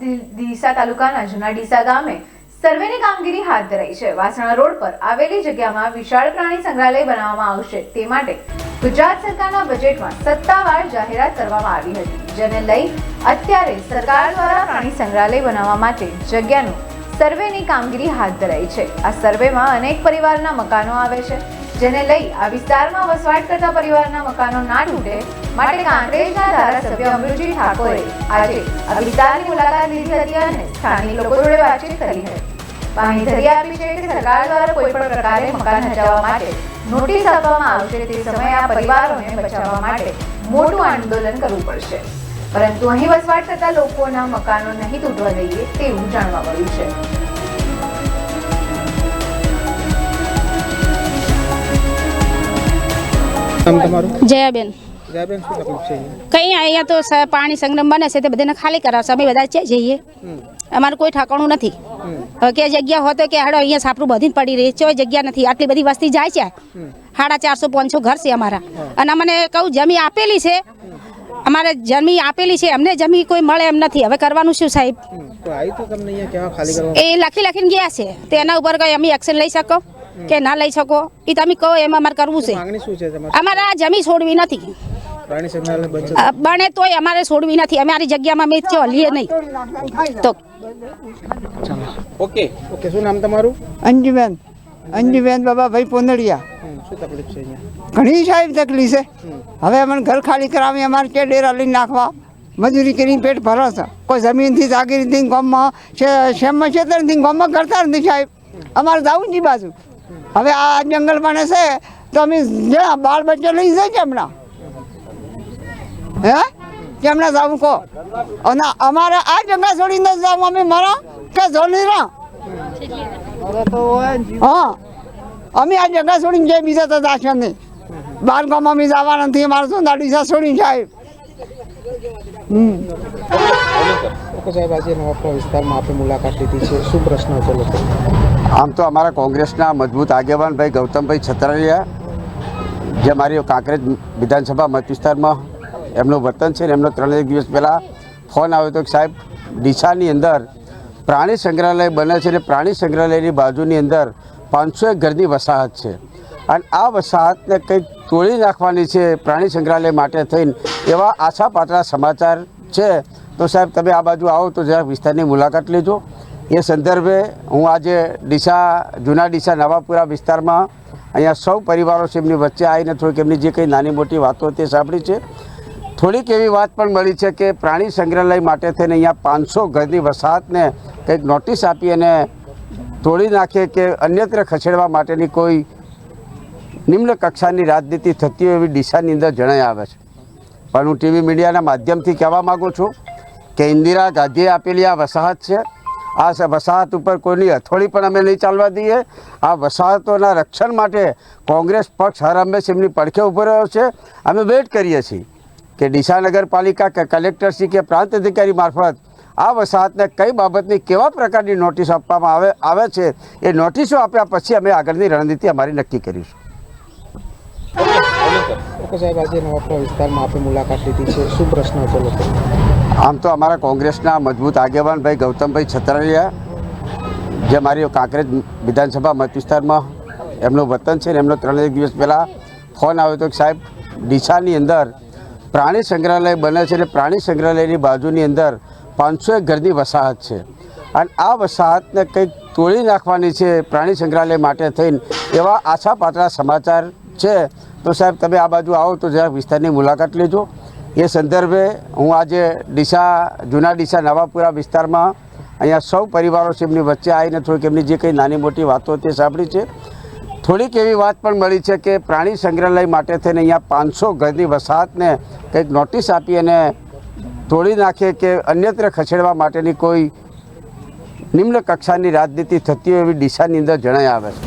ડીસા તાલુકાના જૂના ડીસા ગામે સર્વેની કામગીરી હાથ ધરાઈ છે। વાસણા રોડ પર આવેલી જગ્યામાં વિશાળ પ્રાણી સંગ્રહાલય બનાવવામાં આવશે તે માટે ગુજરાત સરકારના બજેટમાં સત્તાવાર જાહેરાત કરવામાં આવી હતી, જેને લઈ અત્યારે સરકાર દ્વારા પ્રાણી સંગ્રહાલય બનાવવા માટે જગ્યાનું સર્વેની કામગીરી હાથ ધરાઈ છે। આ સર્વેમાં અનેક પરિવારના મકાનો આવે છે, જેને લઈ આ વિસ્તારમાં વસવાટ કરતા પરિવારના મકાનો ના તૂટે માટે કાંકરેજના ધારાસભ્ય અમૃતજી ઠાકોરે આજે આ વિસ્તારની મુલાકાત લીધી હતી અને સ્થાનિક લોકો જોડે વાતચીત કરી હતી। બાંહેધરી આપી છે કે સરકાર દ્વારા કોઈ પણ પ્રકારે મકાન હટાવવા માટે નોટિસ આપવામાં આવશે તે સમયે આ પરિવારોને બચાવવા માટે મોટું આંદોલન કરવું પડશે, પરંતુ અહીં વસવાટ કરતા લોકોના મકાનો નહીં તૂટવા દઈએ તેવું જાણવા મળ્યું છે। જયાબેન કઈ અહીંયા તો પાણી સંગ્રહ બને છે તે બધાને ખાલી કરાવશે, અમે બધા ત્યાં જઈએ, અમારું કોઈ ઠાકાણું નથી। હવે કે જગ્યા હોય તો કે હાડો અહીંયા સાપરું બધી પડી રહી છે, જગ્યા નથી, આટલી બધી વસ્તી જાય છે, 450-500 ઘર છે અમારા, અને અમને કહું જમીન આપેલી છે, અમારે જમીન આપેલી છે, અમને જમીન કોઈ મળે એમ નથી, હવે કરવાનું શું સાહેબ? એ લખીને ગયા છે, તેના ઉપર કઈ અમે એક્શન લઈ શકો કે ના લઈ શકો એ તમે કહો, એમ અમારે કરવું છે। અમારે આ જમીન છોડવી નથી, બને તોય અમારે છોડવી નથી, અમારી જગ્યામાં અમે ચાલીએ નહીં તો। ઓકે શું નામ તમારું? અંજુબેન બાબાભાઈ પોંદડિયા। શું તકલીફ છે અહીંયા? ઘણી સાહેબ તકલીફ છે। હવે અમને ઘર ખાલી કરાવી અમારે કે ડેરા લઈને નાખવા, મજૂરી કરીને પેટ ભરો છે, કોઈ જમીનથી જાગીરથી ગામમાં શેમમાં ક્ષેત્રથી ગામમાં કરતા નથી સાહેબ, અમારે જવું જ બાજુ। હવે આ જંગલ બને છે તો અમે જ્યાં બાળ બચ્ચા લઈ જાય છે હમણાં, હે કેમના જવું કહો? અને અમારે આ જંગલ છોડીને જવું અમે મરો કે જોલી રહો? હા, અમે આ જગ્યા છોડીને જઈએ, બીજા તો દાશે નહીં, બાર ગામમાં અમે જવા નથી, અમારે શું ડીસા છોડીને સાહેબ। સાહેબ આજે નવાપરા વિસ્તારમાં આપણે મુલાકાત લીધી છે, શું પ્રશ્ન છે લોકો? આમ તો અમારા કોંગ્રેસના મજબૂત આગેવાન ભાઈ ગૌતમભાઈ છત્રાલિયા, જે મારી કાંકરેજ વિધાનસભા મત વિસ્તારમાં એમનું વતન છે, ને એમનો 3 દિવસ પહેલાં ફોન આવ્યો હતો કે સાહેબ ડીસાની અંદર પ્રાણી સંગ્રહાલય બને છે, અને પ્રાણી સંગ્રહાલયની બાજુની અંદર 501 ઘરની વસાહત છે, અને આ વસાહતને કંઈક તોડી નાખવાની છે પ્રાણી સંગ્રહાલય માટે થઈને, એવા આછા પાતળા સમાચાર છે। તો સાહેબ તમે આ બાજુ આવો તો જરાક વિસ્તારની મુલાકાત લેજો। એ સંદર્ભે હું આજે જૂના ડીસા નવાપુરા વિસ્તારમાં અહીંયા સૌ પરિવારો છે એમની વચ્ચે આવીને થોડીક એમની જે કંઈ નાની મોટી વાતો તે સાંભળી છે। થોડીક એવી વાત પણ મળી છે કે પ્રાણી સંગ્રહાલય માટે થઈને અહીંયા 500 ઘરની વસાહતને કંઈક નોટિસ આપી અને તોડી નાખે કે અન્યત્ર ખસેડવા માટેની કોઈ નિમ્ન કક્ષાની રાજનીતિ થતી હોય એવી ડીસાની અંદર જણાઈ આવે છે। પણ હું ટીવી મીડિયાના માધ્યમથી કહેવા માગું છું કે ઇન્દિરા ગાંધીએ આપેલી આ વસાહત છે, આ વસાહત ઉપર કોઈની હથોડી પણ અમે નહીં ચાલવા દઈએ। આ વસાહતોના રક્ષણ માટે કોંગ્રેસ પક્ષ હર હંમેશ એમની પડખે ઊભો રહ્યો છે। અમે વેઇટ કરીએ છીએ કે ડીસા નગરપાલિકા કે કલેક્ટરશ્રી કે પ્રાંત અધિકારી મારફત આ વસાહતને કઈ બાબતની કેવા પ્રકારની નોટિસ આપવામાં આવે છે, એ નોટિસો આપ્યા પછી અમે આગળની રણનીતિ અમારી નક્કી કરીશું। ઓકે સાહેબ આજે નવાપરા વિસ્તારમાં આપણે મુલાકાત લીધી છે, શું પ્રશ્ન છે લોકો? આમ તો અમારા કોંગ્રેસના મજબૂત આગેવાન ભાઈ ગૌતમભાઈ છત્રાલિયા, જે મારી કાંકરેજ વિધાનસભા મત વિસ્તારમાં એમનું વતન છે, ને એમનો 3 દિવસ પહેલાં ફોન આવ્યો હતો કે સાહેબ ડીસાની અંદર પ્રાણી સંગ્રહાલય બને છે, અને પ્રાણી સંગ્રહાલયની બાજુની અંદર 501 ઘરની વસાહત છે, અને આ વસાહતને કંઈક તોડી નાખવાની છે પ્રાણી સંગ્રહાલય માટે થઈને, એવા આછા પાતળા સમાચાર છે। તો સાહેબ તમે આ બાજુ આવો તો જરાક વિસ્તારની મુલાકાત લેજો। એ સંદર્ભે હું આજે જૂના ડીસા નવાપુરા વિસ્તારમાં અહીંયા સૌ પરિવારો છે એમની વચ્ચે આવીને થોડીક એમની જે કંઈ નાની મોટી વાતો તે સાંભળી છે। થોડીક એવી વાત પણ મળી છે કે પ્રાણી સંગ્રહાલય માટે થઈને અહીંયા 500 ઘરની વસાહતને કંઈક નોટિસ આપી અને તોડી નાખે કે અન્યત્ર ખસેડવા માટેની કોઈ નિમ્ન કક્ષાની રાજનીતિ થતી હોય એવી ડીસાની અંદર જણાઈ આવે છે।